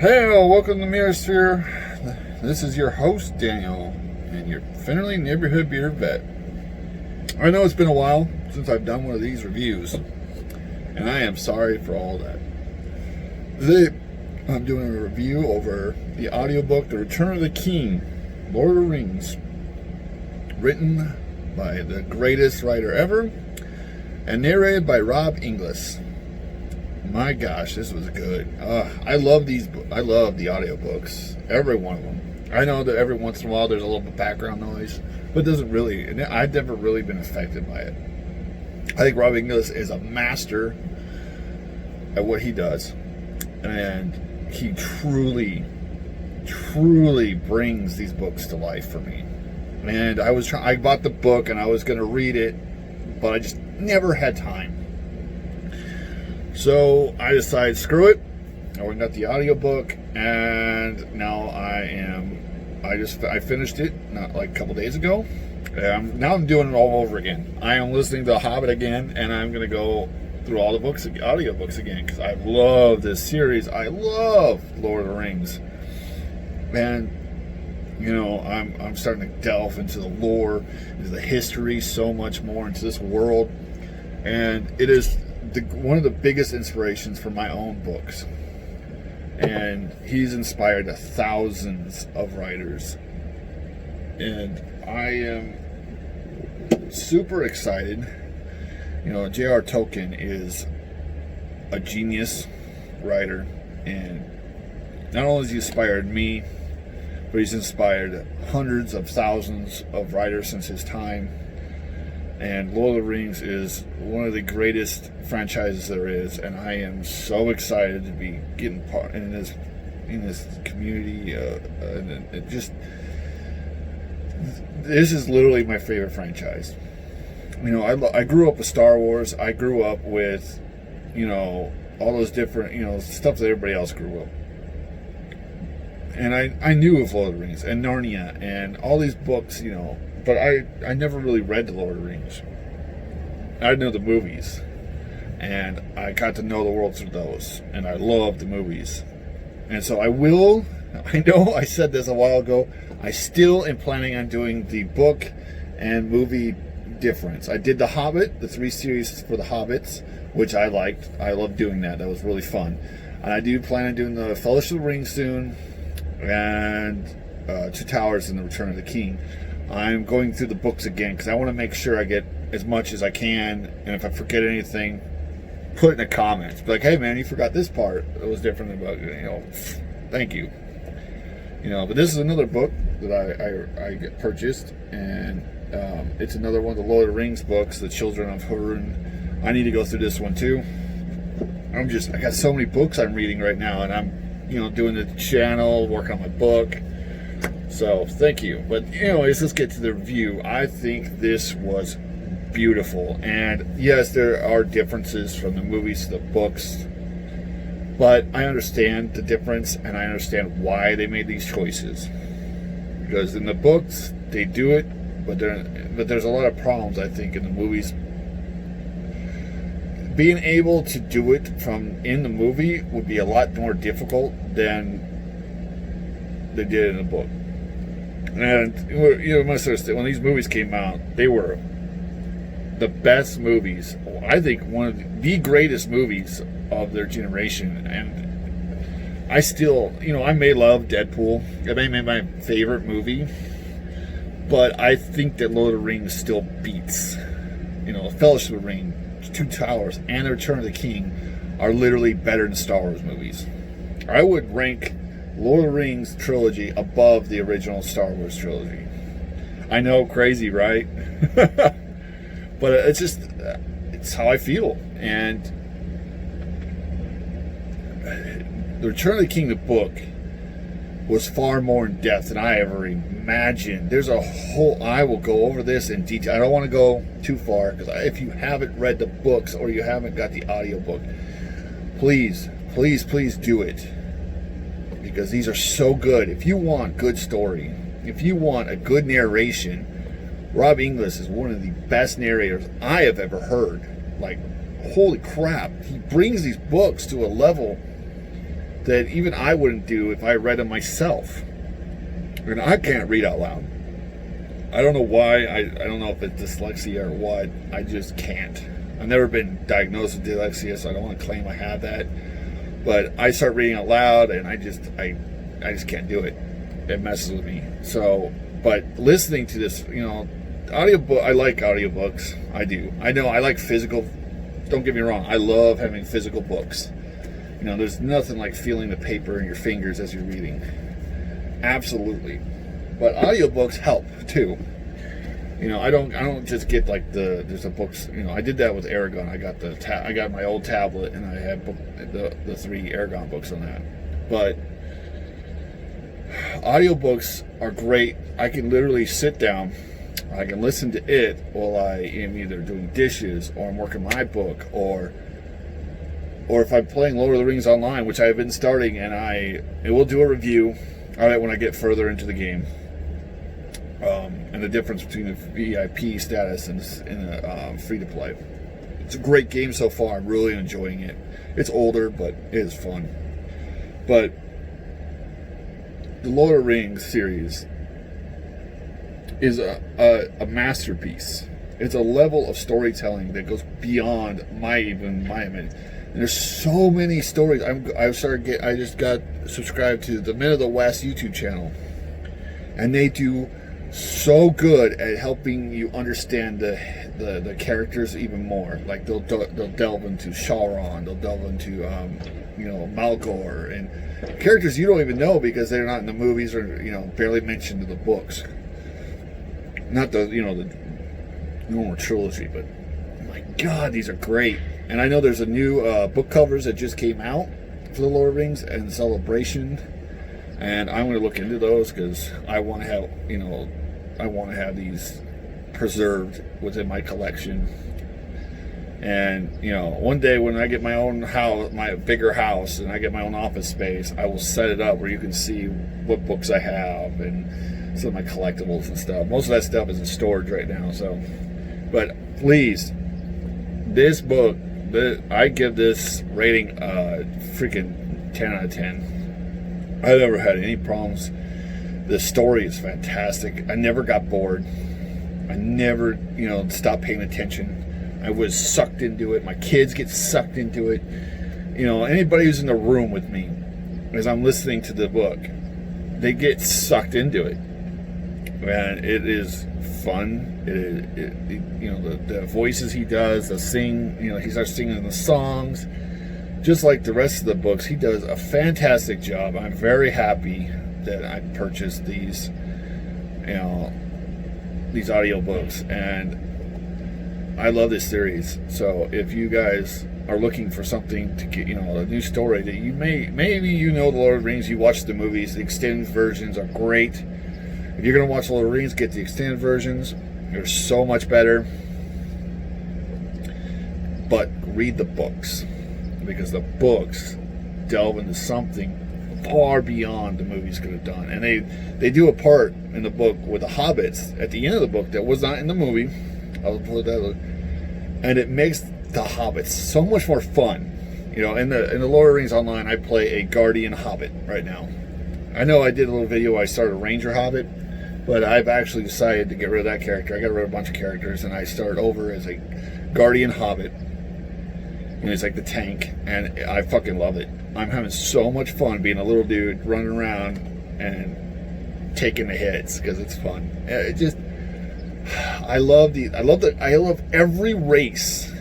Hello, welcome to Mirrorsphere. This is your host, Daniel, and your Finnerly Neighborhood Beer Vet. I know it's been a while since I've done one of these reviews, and I am sorry for all that. Today, I'm doing a review over the audiobook, The Return of the King, Lord of the Rings, written by the greatest writer ever, and narrated by Rob Inglis. My gosh, this was good. I love these. I love the audiobooks. Every one of them. I know that every once in a while there's a little bit of background noise, but it doesn't really. I've never really been affected by it. I think Rob Inglis is a master at what he does, and he truly brings these books to life for me. And I bought the book and I was going to read it, but I just never had time. So I decided, screw it. I went and got the audiobook, and now I finished it not like a couple days ago. Now I'm doing it all over again. I am listening to The Hobbit again, and I'm going to go through all the audiobooks again, because I love this series. I love Lord of the Rings. And, you know, I'm starting to delve into the lore, into the history, so much more into this world. And it is one of the biggest inspirations for my own books, and he's inspired thousands of writers, and I am super excited. You know, JRR Tolkien is a genius writer, and not only has he inspired me, but he's inspired hundreds of thousands of writers since his time. And Lord of the Rings is one of the greatest franchises there is, and I am so excited to be getting part in this community. This is literally my favorite franchise. You know, I grew up with Star Wars. I grew up with, you know, all those different, you know, stuff that everybody else grew up. And I knew of Lord of the Rings and Narnia and all these books, you know. But I never really read The Lord of the Rings. I know the movies, and I got to know the world through those, and I love the movies. And so I know I said this a while ago, I still am planning on doing the book and movie difference. I did The Hobbit, the 3 series for The Hobbits, which I liked. I loved doing that. That was really fun. And I do plan on doing the Fellowship of the Ring soon, and Two Towers and The Return of the King. I'm going through the books again because I want to make sure I get as much as I can, and if I forget anything, put it in the comments. Be like, hey man, you forgot this part. It was different about, you know, thank you. You know, but this is another book that I get purchased, and it's another one of the Lord of the Rings books, The Children of Húrin. I need to go through this one too. I got so many books I'm reading right now, and I'm, you know, doing the channel, working on my book. So, thank you. But anyways, let's get to the review. I think this was beautiful. And yes, there are differences from the movies to the books. But I understand the difference, and I understand why they made these choices. Because in the books, they do it, but there's a lot of problems, I think, in the movies. Being able to do it from in the movie would be a lot more difficult than they did in the book. And you know, must understand, when these movies came out, they were the best movies. I think one of the greatest movies of their generation. And I still, you know, I may love Deadpool. It may be my favorite movie, but I think that Lord of the Rings still beats. You know, Fellowship of the Ring, Two Towers, and The Return of the King are literally better than Star Wars movies. I would rank Lord of the Rings trilogy above the original Star Wars trilogy. I know, crazy, right? But it's how I feel. And The Return of the King, the book, was far more in depth than I ever imagined. There's a whole, I will go over this in detail. I don't want to go too far, because if you haven't read the books or you haven't got the audiobook, please do it. Because these are so good. If you want good story, if you want a good narration, Rob Inglis is one of the best narrators I have ever heard. Like, holy crap, he brings these books to a level that even I wouldn't do if I read them myself. And I can't read out loud. I don't know why. I don't know if it's dyslexia or what. I just can't. I've never been diagnosed with dyslexia, so I don't want to claim I have that. But I start reading out loud, and I just can't do it. It messes with me. So, but listening to this, audiobook. I like audiobooks. I do. I know I like physical. Don't get me wrong. I love having physical books. There's nothing like feeling the paper in your fingers as you're reading. Absolutely. But audiobooks help too. I don't just get like there's a books. I did that with Aragon. I got my old tablet and I had the 3 Aragon books on that. But audiobooks are great. I can literally sit down. I can listen to it while I am either doing dishes or I'm working my book or if I'm playing Lord of the Rings online, which I've been starting, and it will do a review of it when I get further into the game. And the difference between the VIP status and the free-to-play. It's a great game so far. I'm really enjoying it. It's older, but it is fun. But the Lord of the Rings series is a masterpiece. It's a level of storytelling that goes beyond my opinion. And there's so many stories. I just got subscribed to the Men of the West YouTube channel, and they do so good at helping you understand the characters even more. Like they'll delve into Sauron, they'll delve into Malgor, and characters you don't even know because they're not in the movies or barely mentioned in the books. Not the normal trilogy, but my God, these are great. And I know there's a new book covers that just came out for the Lord of the Rings and Celebration, and I'm going to look into those because I want to have these preserved within my collection. And one day when I get my own house, my bigger house, and I get my own office space, I will set it up where you can see what books I have and some of my collectibles and stuff. Most of that stuff is in storage right now. But please, this book. I give this rating freaking 10 out of 10. I never had any problems. The story is fantastic. I never got bored. I never, stopped paying attention. I was sucked into it. My kids get sucked into it. Anybody who's in the room with me as I'm listening to the book, they get sucked into it. And it is fun. The voices he does, he starts singing the songs, just like the rest of the books. He does a fantastic job. I'm very happy that I purchased these audiobooks, and I love this series. So if you guys are looking for something to get, a new story that you maybe the Lord of the Rings, you watch the movies, the extended versions are great. If you're going to watch Lord of the Rings, get the extended versions. They're so much better. But read the books, because the books delve into something far beyond the movies could have done. And they do a part in the book with the hobbits at the end of the book that was not in the movie. I'll put that up. And it makes the hobbits so much more fun. In the Lord of the Rings Online, I play a Guardian Hobbit right now. I know I did a little video where I started a Ranger Hobbit, but I've actually decided to get rid of that character. I got rid of a bunch of characters, and I started over as a Guardian Hobbit. And it's like the tank, and I fucking love it. I'm having so much fun being a little dude running around and taking the hits because it's fun. I love every race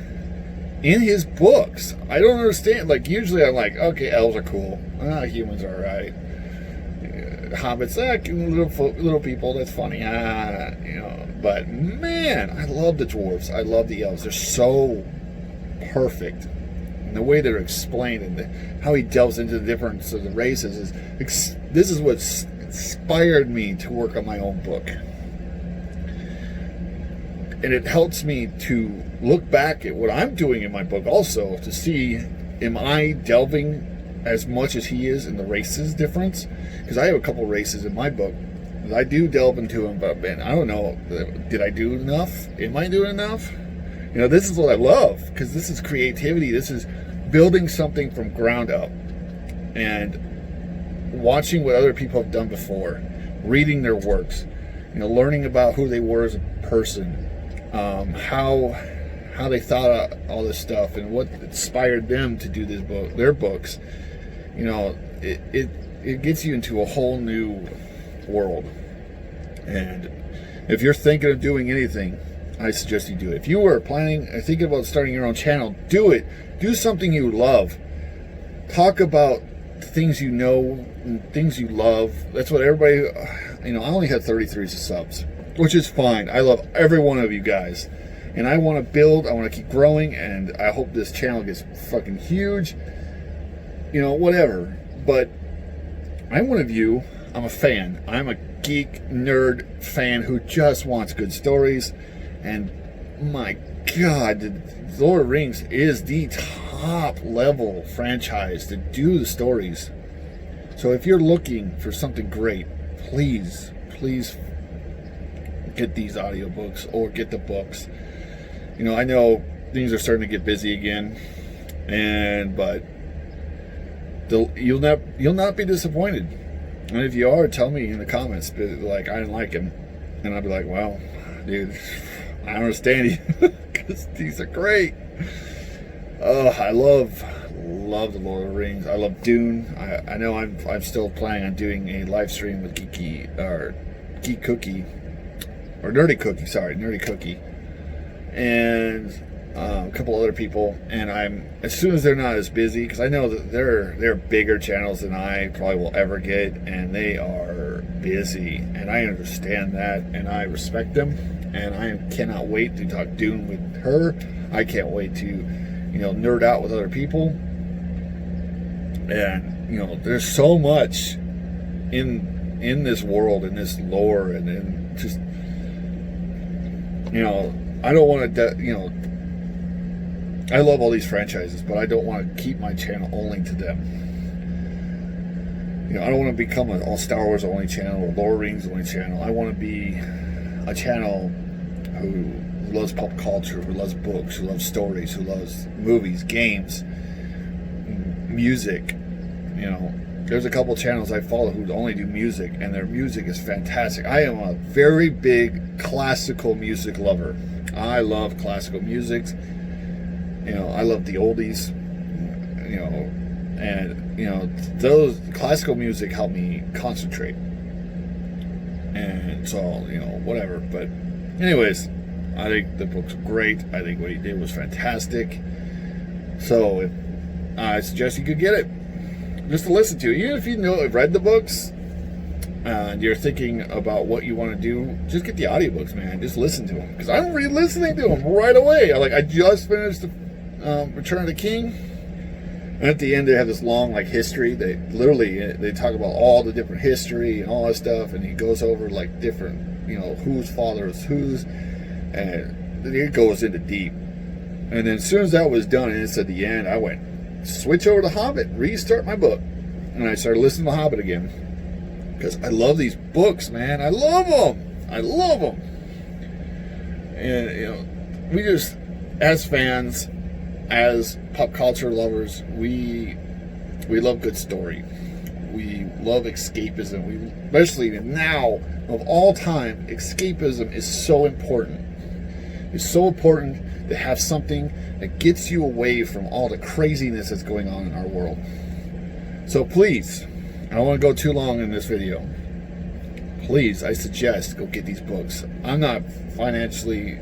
in his books. I don't understand. Like usually I'm like, okay, elves are cool. Humans are alright. Hobbits, little people, that's funny. But man, I love the dwarves. I love the elves. They're so perfect. And the way they're explained and how he delves into the difference of the races this is what inspired me to work on my own book. And it helps me to look back at what I'm doing in my book also to see, am I delving as much as he is in the races difference? Because I have a couple races in my book. I do delve into them, but man, I don't know. Did I do enough? Am I doing enough? This is what I love, because this is creativity. This is building something from ground up. and watching what other people have done before, reading their works, learning about who they were as a person, how they thought of all this stuff, and what inspired them to do their books. It gets you into a whole new world. And if you're thinking of doing anything, I suggest you do it. If you are thinking about starting your own channel, do it. Do something you love. Talk about things you know and things you love. That's what everybody, I only had 33 subs, which is fine. I love every one of you guys. And I want to build, I want to keep growing, and I hope this channel gets fucking huge. Whatever. But I'm one of you. I'm a fan. I'm a geek, nerd fan who just wants good stories. And my God, the Lord of the Rings is the top level franchise to do the stories. So if you're looking for something great, please get these audiobooks or get the books. I know things are starting to get busy again, but you'll not be disappointed. And if you are, tell me in the comments, like, I didn't like him, and I'll be like, well, dude, I understand you, because these are great. I love the Lord of the Rings. I love Dune. I know I'm still planning on doing a live stream with Nerdy Cookie, and a couple other people. And as soon as they're not as busy, because I know that they're bigger channels than I probably will ever get, and they are busy, and I understand that, and I respect them, and I cannot wait to talk Dune with her. I can't wait to nerd out with other people. And there's so much in this world, in this lore, and just I don't want to I love all these franchises, but I don't want to keep my channel only to them. I don't want to become an all Star Wars only channel or Lord of the Rings only channel. I want to be a channel who loves pop culture, who loves books, who loves stories, who loves movies, games, music. There's a couple channels I follow who only do music, and their music is fantastic. I am a very big classical music lover. I love classical music. I love the oldies. And those classical music help me concentrate. And so, whatever. But anyways, I think the book's great. I think what he did was fantastic. So I suggest you could get it just to listen to it. Even if you've read the books and you're thinking about what you want to do, just get the audiobooks, man. Just listen to them, because I'm re-listening to them right away. I just finished the Return of the King, and at the end they have this long history. They talk about all the different history and all that stuff, and he goes over different whose father is whose, and it goes into deep. And then as soon as that was done and it's at the end, I went switch over to Hobbit, restart my book, and I started listening to Hobbit again, because I love these books, man. I love them. And we just, as fans, as pop culture lovers, we love good story. We love escapism. Especially now, of all time, escapism is so important. It's so important to have something that gets you away from all the craziness that's going on in our world. So please, I don't want to go too long in this video. Please, I suggest go get these books. I'm not financially,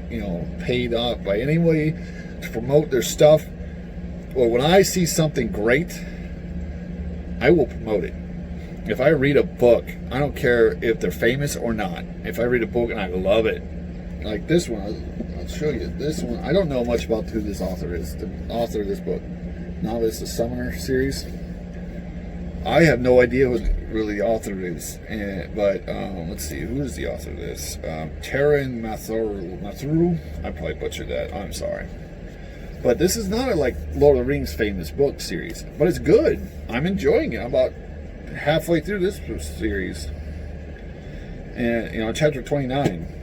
paid off by anybody to promote their stuff. But when I see something great, I will promote it. If I read a book, I don't care if they're famous or not. If I read a book and I love it, like this one, I'll show you this one. I don't know much about who this author is. The author of this book, Novice, the Summoner series. I have no idea who really the author is, but let's see, who is the author of this? Taran Matharu. I probably butchered that. I'm sorry. But this is not a Lord of the Rings famous book series, but it's good. I'm enjoying it. I'm about halfway through this series, and chapter 29,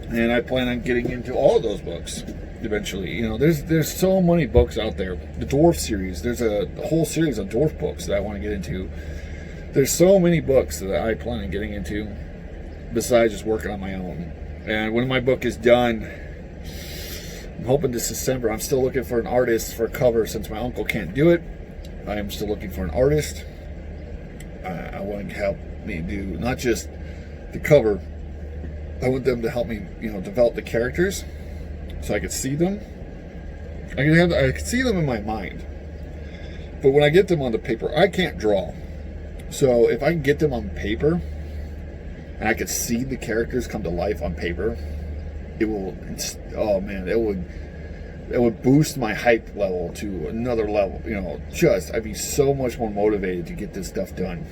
and I plan on getting into all of those books. eventually. You know, there's so many books out there. The Dwarf series, there's a whole series of Dwarf books that I want to get into. There's so many books that I plan on getting into besides just working on my own. And when my book is done, I'm hoping this December. I'm still looking for an artist for a cover since my uncle can't do it. I am still looking for an artist. I want to help me do not just the cover. I want them to help me, you know, develop the characters so I could see them. I could see them in my mind. But when I get them on the paper, I can't draw. So if I can get them on paper and I could see the characters come to life on paper, it will, oh man, it would boost my hype level to another level. You know, I'd be so much more motivated to get this stuff done.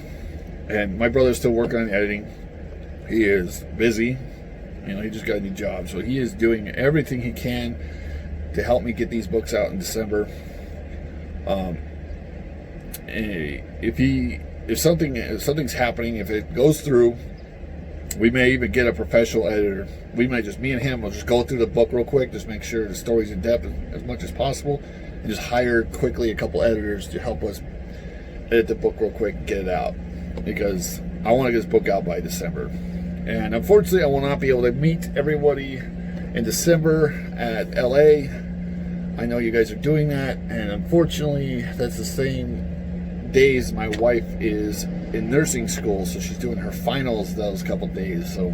And my brother's still working on editing. He is busy. You know, he just got a new job, so he is doing everything he can to help me get these books out in December. If something's happening, if it goes through, we may even get a professional editor. We might just, me and him will just go through the book real quick, just make sure the story's in depth as much as possible, and just hire quickly a couple editors to help us edit the book real quick and get it out, because I want to get this book out by December. And unfortunately, I will not be able to meet everybody in December at LA. I know you guys are doing that, and unfortunately, that's the same days my wife is in nursing school, so she's doing her finals those couple days. So,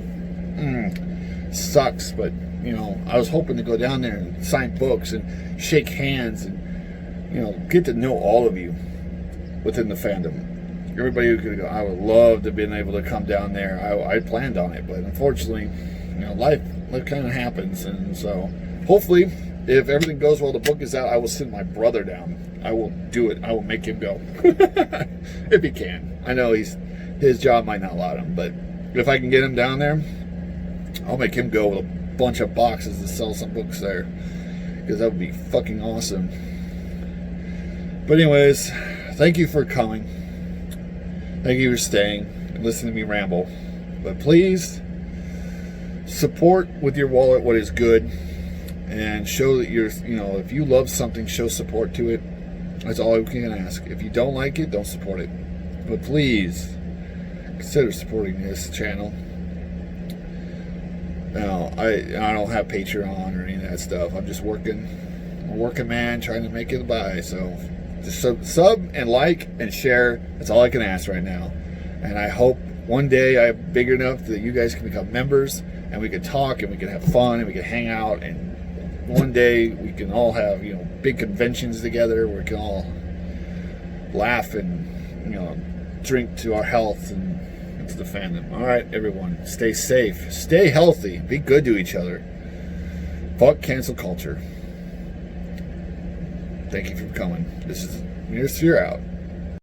sucks, but you know, I was hoping to go down there and sign books and shake hands and, you know, get to know all of you within the fandom. Everybody who could go, I would love to have been able to come down there. I planned on it, but unfortunately, you know, life kind of happens. And so hopefully, if everything goes well, the book is out, I will send my brother down. I will do it. I will make him go. If he can. I know his job might not allow him, but if I can get him down there, I'll make him go with a bunch of boxes to sell some books there, because that would be fucking awesome. But anyways, thank you for coming. Thank you for staying and listening to me ramble. But please support with your wallet what is good, and show that you're, you know, if you love something, show support to it. That's all we can ask. If you don't like it, don't support it. But please consider supporting this channel. Now, I don't have Patreon or any of that stuff. I'm just working. I'm a working man trying to make it by. So just sub and like and share. That's all I can ask right now. And I hope one day I'm big enough that you guys can become members, and we can talk, and we can have fun, and we can hang out, and one day we can all have, you know, big conventions together where we can all laugh and, you know, drink to our health and to the fandom. All right, everyone, stay safe, stay healthy, be good to each other. Fuck cancel culture. Thank you for coming. This is Near Sphere out.